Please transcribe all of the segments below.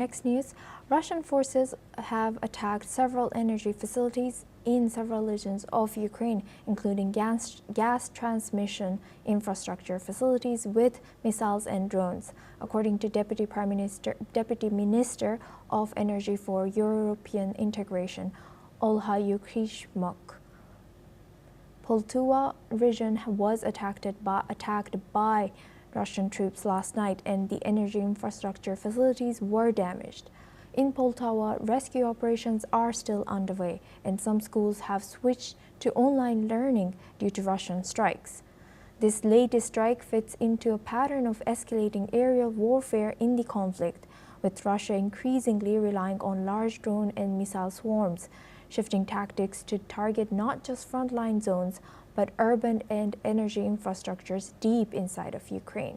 Next news, Russian forces have attacked several energy facilities in several regions of Ukraine, including gas transmission infrastructure facilities with missiles and drones, according to Deputy Minister of Energy for European Integration, Olha Yukrishmuk. Poltawa region was attacked by Russian troops last night, and the energy infrastructure facilities were damaged. In Poltawa, rescue operations are still underway, and some schools have switched to online learning due to Russian strikes. This latest strike fits into a pattern of escalating aerial warfare in the conflict, with Russia increasingly relying on large drone and missile swarms, shifting tactics to target not just frontline zones, but urban and energy infrastructures deep inside of Ukraine.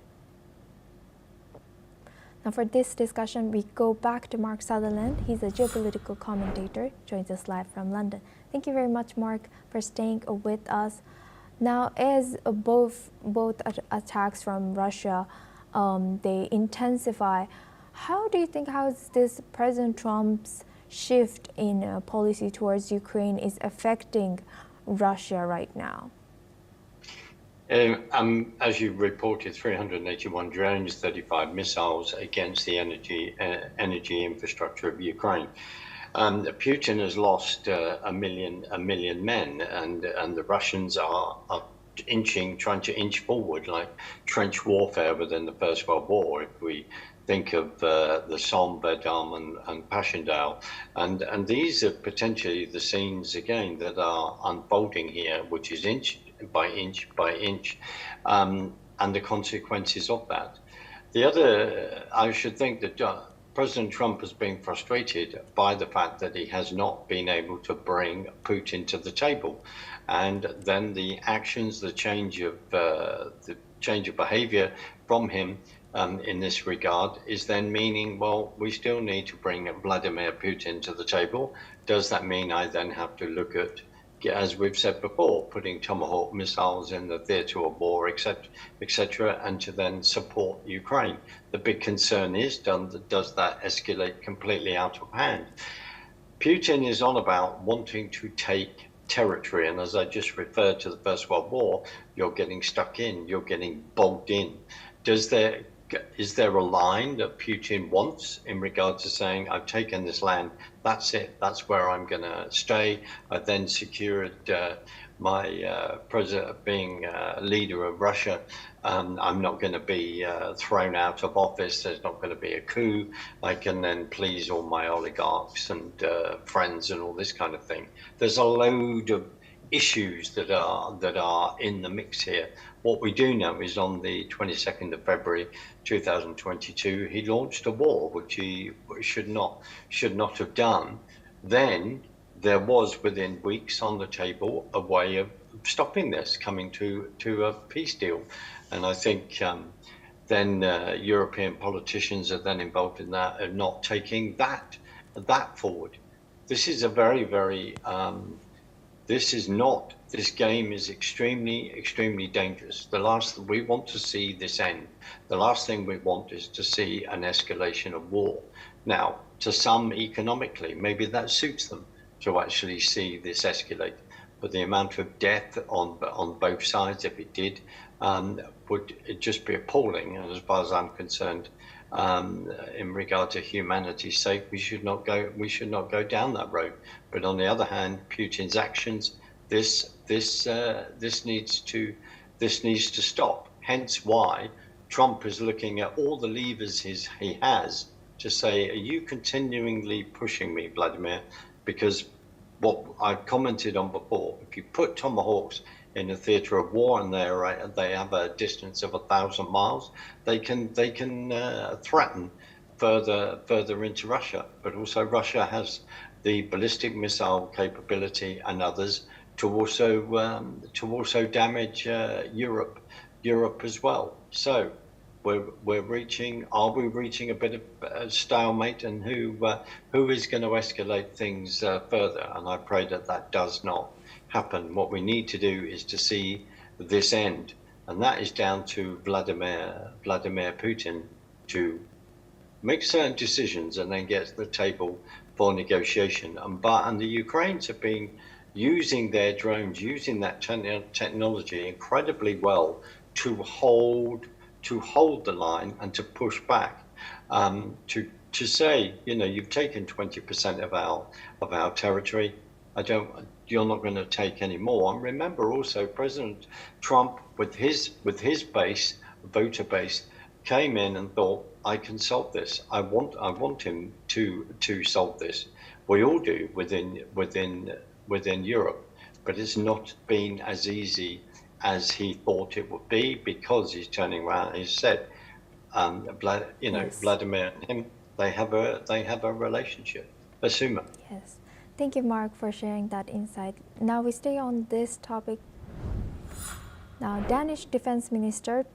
Now for this discussion, we go back to Mark Sutherland. He's a geopolitical commentator, joins us live from London. Thank you very much, Mark, for staying with us. Now, as both attacks from Russia, they intensify, how is this President Trump's shift in policy towards Ukraine is affecting Russia right now? As you reported, 381 drones, 35 missiles against the energy infrastructure of Ukraine. Putin has lost a million men, and the Russians are trying to inch forward like trench warfare within the First World War. If we think of the Somme, Verdun, and Passchendaele, and these are potentially the scenes again that are unfolding here, which is inch by inch by inch, and the consequences of that. The other, I should think that President Trump has been frustrated by the fact that he has not been able to bring Putin to the table, and then the actions, the change of behavior from him in this regard is then meaning, well, we still need to bring Vladimir Putin to the table. Does that mean I then have to look at, as we've said before, putting Tomahawk missiles in the theatre of war, etc., and to then support Ukraine? The big concern is, does that escalate completely out of hand? Putin is on about wanting to take territory, and as I just referred to the First World War, you're getting stuck in, you're getting bogged in. Is there a line that Putin wants in regard to saying, I've taken this land, that's it, that's where I'm going to stay. I then secured my president being leader of Russia. I'm not going to be thrown out of office. There's not going to be a coup. I can then please all my oligarchs and friends and all this kind of thing. There's a load of issues that are in the mix here. What we do know is on the 22nd of February 2022, he launched a war, which he should not have done. Then there was, within weeks, on the table a way of stopping this, coming to a peace deal. And I think then European politicians are then involved in that and not taking that forward. This is a very this game is extremely dangerous. The last we want to see this end. The last thing we want is to see an escalation of war. Now, to some economically, maybe that suits them to actually see this escalate. But the amount of death on both sides, if it did, would just be appalling. And as far as I'm concerned, in regard to humanity's sake, we should not go down that road. But on the other hand, Putin's actions, this needs to stop. Hence why Trump is looking at all the levers he has to say, are you continually pushing me, Vladimir? Because what I've commented on before, if you put Tomahawks in a theatre of war and they have a distance of 1,000 miles, they can threaten further into Russia. But also Russia has the ballistic missile capability and others to also damage Europe as well. So are we reaching a bit of a stalemate, and who is going to escalate things further? And I pray that does not happen. What we need to do is to see this end, and that is down to Vladimir Putin to makes certain decisions, and then gets to the table for negotiation. And the Ukrainians have been using their drones, using that technology incredibly well to hold the line and to push back, to say, you've taken 20% of our territory. You're not going to take any more. And remember also, President Trump, with his voter base, came in and thought, I can solve this. I want him to solve this. We all do within Europe, but it's not been as easy as he thought it would be, because he's turning around and he said, Yes. Vladimir and him, they have a relationship. Assume. Yes. Thank you, Mark, for sharing that insight. Now we stay on this topic. Now, Danish Defense Minister